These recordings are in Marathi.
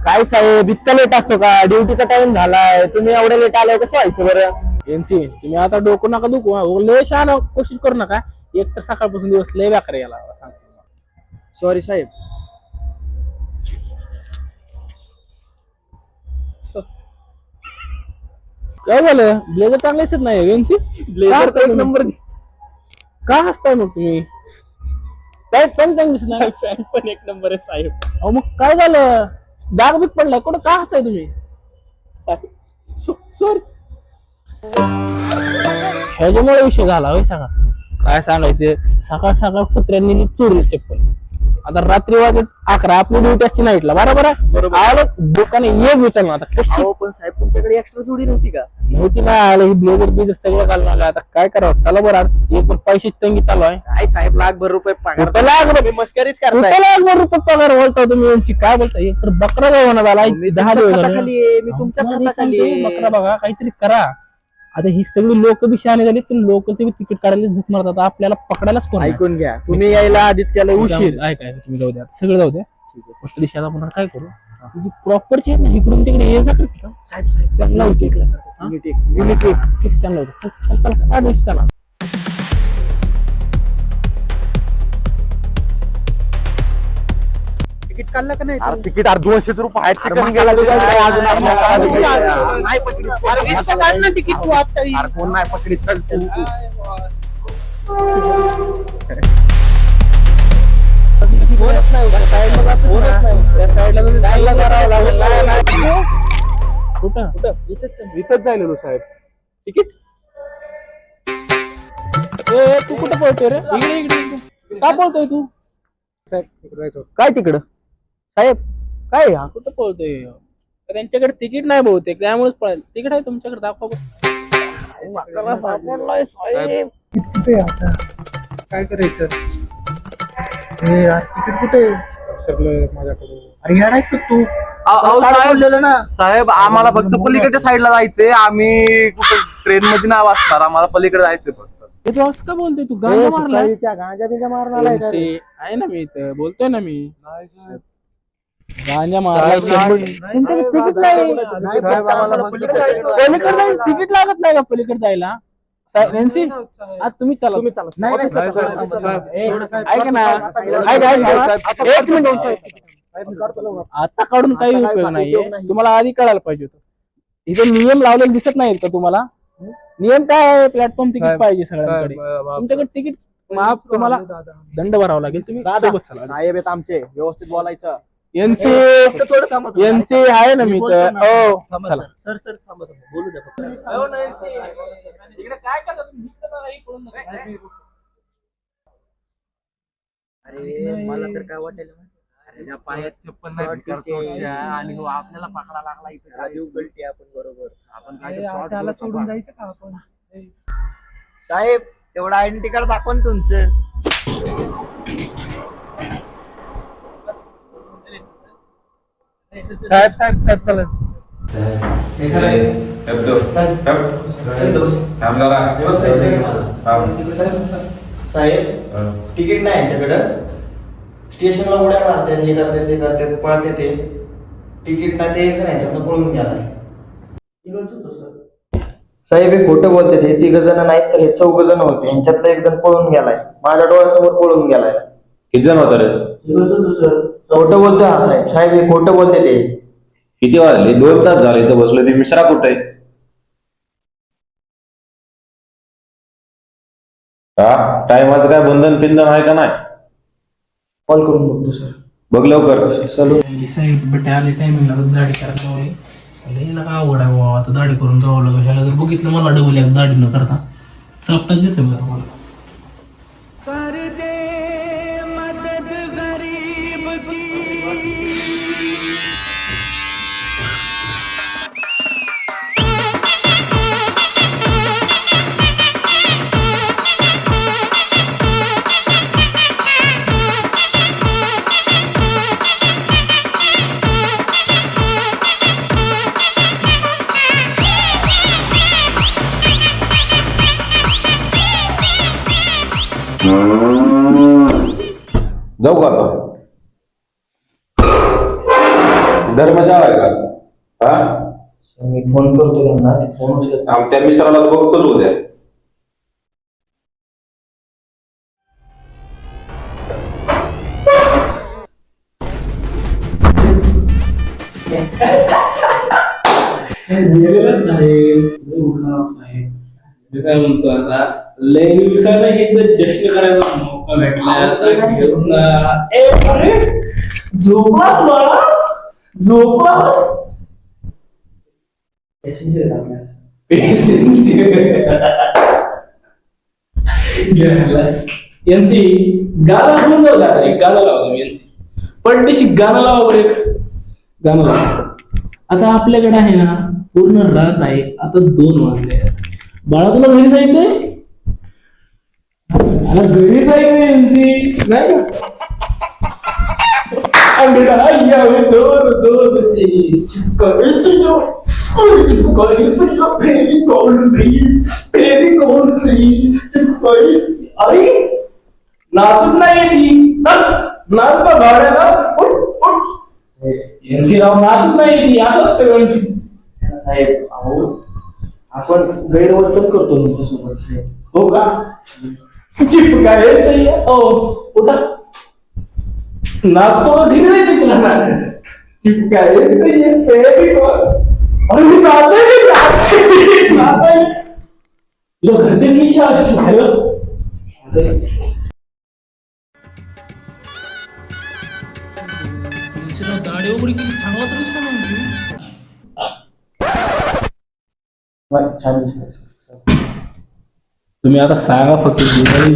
काय साहेब इतका लेट असतो का? ड्युटीचा टाइम झालाय, तुम्ही एवढ्या लेट आलाय कसं व्हायचं बरं? एनसी तुम्ही आता डोकं नका दुखू, लय शहाणा कोशिश करू नका. एक तर सकाळपासून दिवस लय बेकार याला. सॉरी साहेब. काय झालं? ब्लेझर चांगले दिसत नाही एनसी. ब्लेझर एक नंबर दिसत. का हसताय मग तुम्ही? काय पण चांगली दिसत नाही. पॅन्ट पण एक नंबर आहे साहेब. अहो मग काय झालं? डाग बीक पडलाय कुठं? का हसताय तुम्ही? सॉरी. ह्याच्यामुळे विषय झाला होय सगळा. काय सांगायचं, सकाळ सकाळ कुत्र्यांनी चोरली चप्पल. आता रात्री वाजत 11 आपली ड्युटी असते नाईटला, बरोबर आहे. आलं दुकाने एक विचारलं आता कशी पण साहेब तुमच्याकडे एक्स्ट्रा जोडी नव्हती का? नव्हती ना. आलं ही ब्लेझर बिझर सगळं घालून आलं. आता काय करावं? चला बरं, एक पण पैशाची तंगी चालू आहे. काय साहेब लाखभर रुपये पगार. कुठं लाखभर? मस्करीच कुठं करताय. लाखभर रुपये पगार बोलता तुम्ही यांची? काय बोलता? एक तर बकरा जेवण झाला 10 दिवस झाले. खाली आहे, मी तुमच्या मला हाताखाली सांगतोय, आहे. बकरा बघा काहीतरी करा. आता ही सगळी लोक बी शहाणे झाली, तर लोक ते तिकीट काढायला झक मारतात. आपल्याला पकडायलाच कोण नाही. ऐकून घ्या, तुम्ही यायला आधीच केलं उशीर. ऐका तुम्ही जाऊ द्या, सगळं जाऊ द्या. फक्त दिशा आपण काय करू, तुझी प्रॉपरची आहे ना, इकडून तिकडे ये जा करते का साहेब साहेब त्यांना लावते. युनिट एक. फिक्स त्यांना लावते. चल चल चल दिवशी त्याला तिकीट काढलं का नाही? तिकीट 200 रुपये आहेत. अरे सेकंड मसाला गेला बिसाला काय अजून काय अजून नाही पकडली. अरे वीसचं काढ ना तिकीट तू आता. अरे कोण नाही पकडीत. चल तू कुठं इथंच जायलो साहेब. तिकीट तू कुठं पळतोय रे? इकडे इकडे इकडे. का पळतोय तू? काय तिकडं साहेब? काय हा? कुठं पळतोय? त्यांच्याकडे तिकीट नाही बहुतेक, त्यामुळेच पळेल. तिकीट आहे तुमच्याकडे, दाखवा बरं. कुठे आता काय करायचं? हे यार तिकीट कुठे? सगळं माझ्याकडे. अरे यार ऐक तू बोललेलं ना साहेब, आम्हाला फक्त पलीकडच्या साईडला जायचंय. आम्ही कुठं ट्रेन मध्ये नाही वाचणार, आम्हाला पलीकडे जायचंय फक्त. हे तू असं का बोलतोय? तू गांजा मारलाय? गांजा बिंजा मारणार आहे का रे? आहे ना मी इथं, बोलतोय ना मी. गांजा मारलाय. त्यांच्याकडे तिकीट नाही. साहेब, आम्हाला पलीकडे जायचं. पलीकडे जायला तिकीट लागत नाही का पलीकडे जायला? रेन्सी आज तुम्ही चला. नाही, नाही, नाही, साहेब, साहेब, साहेब, साहेब. ऐका ना, एक मिनिट. आता काढून काही उपयोग नाहीये. तुम्हाला आधी कळायला पाहिजे होतं. इथे नियम लावलेले दिसत नाहीत का तुम्हाला? नियम काय आहे? प्लॅटफॉर्म तिकीट पाहिजे सगळ्यांकडे. तुमच्याकडे तिकीट माफ, तुम्हाला दंड भरावा लागेल. तुम्ही सोबत चला. साहेब आहेत आमचे, व्यवस्थित बोलायचं. एनसी थोडं थांबा. एनसी आहे ना मी तर. हो चला. सर सर थांबा बोलू द्या फक्त. अरे मला तर काय वाटेल या पायात चप्पल नाही भिकार चोरच्या, आणि हो आपल्याला पकडा लागला इथे. राजीव गलटी आपण बरोबर. आपण काय शॉर्ट सोडून जायचं का आपण? साहेब तेवढा आयडेंटिटी कार्ड दाखवा ना तुमचं. साहेब साहेब साहेब चला. साहेब तिकीट नाही यांच्याकडं. स्टेशनला उड्या मारतात, हे करतात ते करतात, पळते ते. तिकीट नाही ते एक जण यांच्यातनं पळून गेलाय. साहेब हे खोटं बोलते. ते 3 जण नाहीत तर हे 4 जण होते. यांच्यातला एक जण पळून गेलाय, माझ्या डोळ्यासमोर पळून गेलाय. किती जण होता रे? खोटं बोलतोय हा साहेब. साहेब हे खोटं बोलते ते. किती वाजले? 2 तास झाले इथं बसलो. ते मिश्रा कुठे आहे? हा टायमाचं काय बंधन पिंधन आहे का नाही? कॉल करून बघतो सर. बघ लवकर. आले टायमिंगला दाढी करायला लावली. आवड आहे बाबा, आता दाढी करून जावं लागेल. ह्याला जर बघितलं मला डबल एक दाढी न करता चपटाच देते मला. जाऊ का आता? धर्मशाळा आहे का? हा? मी फोन करतो त्यांना, ते फोन उचलत नाही. त्या मिस्टराला बघतोच उद्या. मी काय म्हणतो आता, लय दिवसाला इथं जश्न करायचा मौका भेटला आता घेऊन जा. ए, अरे, झोपलास बाळा, झोपलास. Passenger आहे आपल्या. यांची गाणं घेऊन जाऊ का? एक गाणं लावतो मी यांची पडदेशी गाणं लावा बरं, एक गाणं लावा. आता आपल्याकडे आहे ना पूर्ण रात आहे, आता 2 वाजले. बाळा तुला घरी जायचंय? मला घरी जायचंय यांची, नाही का? अंगडाई दूर दूर से चिपका इसलियो, चिपका इसलियो, फेरी कौन सी चिपका इस. अरे नाचत नाही ती, नाच नाच ना भाड्या, नाच, उठ उठ. यांची राव नाचत नाही ती, असं असतं यांची. साहेब अहो, आपण गैरवर्तन करतो तुमच्यासोबत साहेब. हो का? चिपका हे सही आहे. ओ उठा, नाचतो का? घरी जायचं तुला नाचायचं? चिपका हे सही आहे, फेरी कौन. अरे मी नाचायला तुला घरचे निशा झालं. दाढी वगैरे किती चांगला दिसतो छान दिसतंय. तुम्ही आता सांगा फक्त,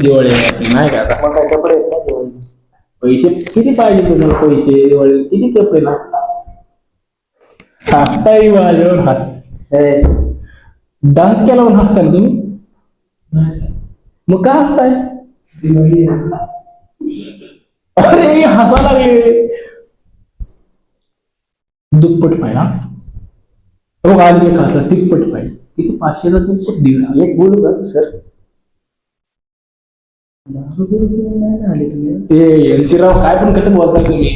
दिवाळी आहे आपली, नाही का? आता मग काय कपडे आहेत ना दिवाळी? पैसे किती पाहिजे तुम्हाला? पैसे दिवाळी किती कपडे लागतात? हसताय माझ्यावर, हस डान्स केला म्हणून हसताय ना तुम्ही? मग का हसताय? दिवाळी. अरे हसा लागले. दुप्पट पाहिजे ना? हो, आली एक हसला, तिप्पट पाहिजे. किती? 500ला दुप्पट, 1.5. एक बोलू का सर? 10 रुपये नाही ना आले तुम्ही. ते यांची राव काय पण कसं बोलताय तुम्ही?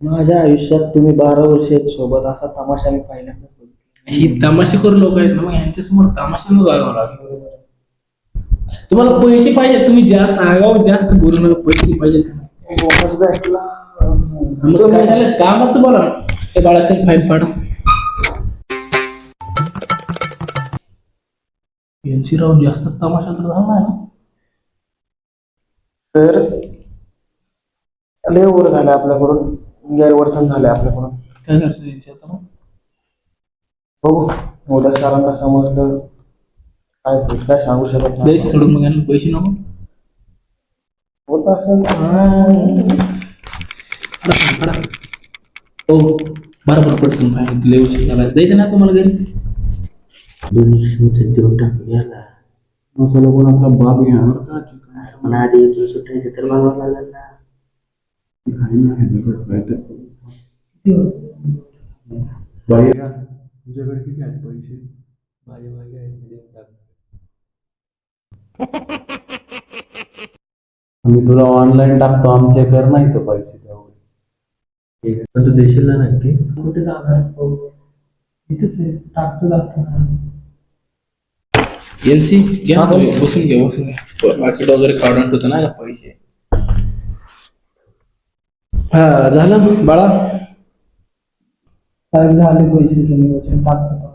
माझ्या आयुष्यात तुम्ही 12 वर्ष सोबत असा तमाशा मी पहिल्यांदा बघितला. ही तमाशेखोर लोक आहेत ना, मग यांच्यासमोर तमाशानं जागावं लागेल. तुम्हाला पैसे पाहिजे, तुम्ही जास्त आगाव जास्त बोलू नका. पैसे पाहिजे बोनस भेटला. मग कशाला? कामाचं बोला ना. ते बाळाचं फाईल पाडा. यांची राव जास्त तमाशा तर झाला नाही ना? तर लय ओव्हर झालं आपल्याकडून, गैरवर्तन झालं आपल्याकडून. काय करायचं यांची आता? बघू उद्या सरांना समजलं काय होईल, काय सांगू शकत नाही. द्यायचे सोडून मग यांना पैसे नको. होत असेल हो, बरोबर पडतो. लय उशीर झाला, द्यायचं ना तुम्हाला घरी. 200 देऊन टाकू याला. मसाला कोण आपला बाप घेणार का? म्हणा आधी सुटायचं तर मागावं लागेल ना. तुझ्याकडे किती आहेत पैसे? माझे मागे आहेत, देऊन टाक. आम्ही तुला ऑनलाईन टाकतो, आमच्याकडे नाही तर पैसे तेवढे. ठीक आहे, पण तू देशील ना नक्की? कुठे जाणार? इथेच आहे, टाकतो जातो. एनसी घ्या, बसून घ्या, बसून घ्या. पाकिट वगैरे काढून ठेवतो ना का पैसे. हा झालं बाळा? साहेब झाले पैसे नियोजन टाकतो.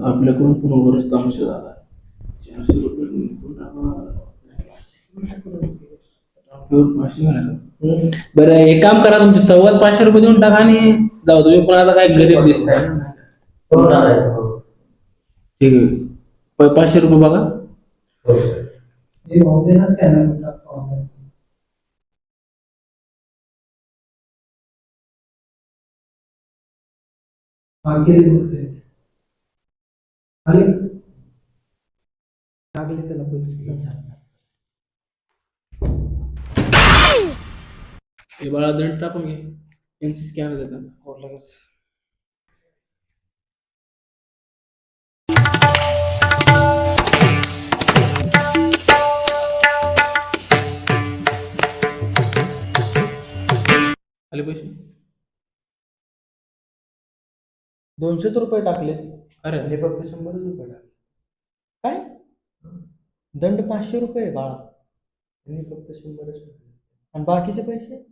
आपल्याकडून पुन्हा वरच तमाशा झाला. 400 रुपये बरं, एक काम करा, तुमचे 500 देऊन टाका आणि जाऊ. तुम्ही पण आता काय गरीब दिसताय. ठीक आहे, 500 बघा. स्कॅनर टाकतो. टाकले त्याला पैसे. हे बाळा दंड टाकून घे. एनसी स्कॅनर देतात. आले पैसे. 200 रुपये टाकलेत. खरं मी फक्त 100 रुपये टाकले. काय दंड 500 रुपये बाळा. मी फक्त 100च टाकले. आणि बाकीचे पैसे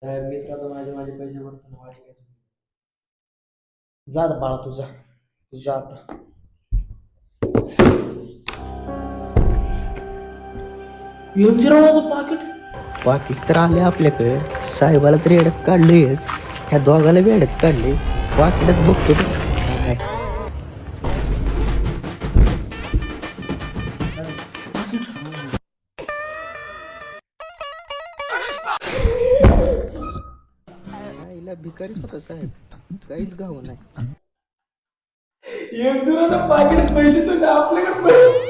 साहेब मित्राचा माझे पैसे भरताना माझे काय चुकी? जा आता बाळा तुझा. तुझ्या आता पाकिट तर आले आपल्याकडे. साहेबाला तर येड्यात काढलेच, ह्या दोघाला बी येड्यात काढले. पाकिटात बघतो तर काय. आईला भिकारीच होता साहेब, काहीच गाव नाही. पाकिटात पैसे आपल्याकडे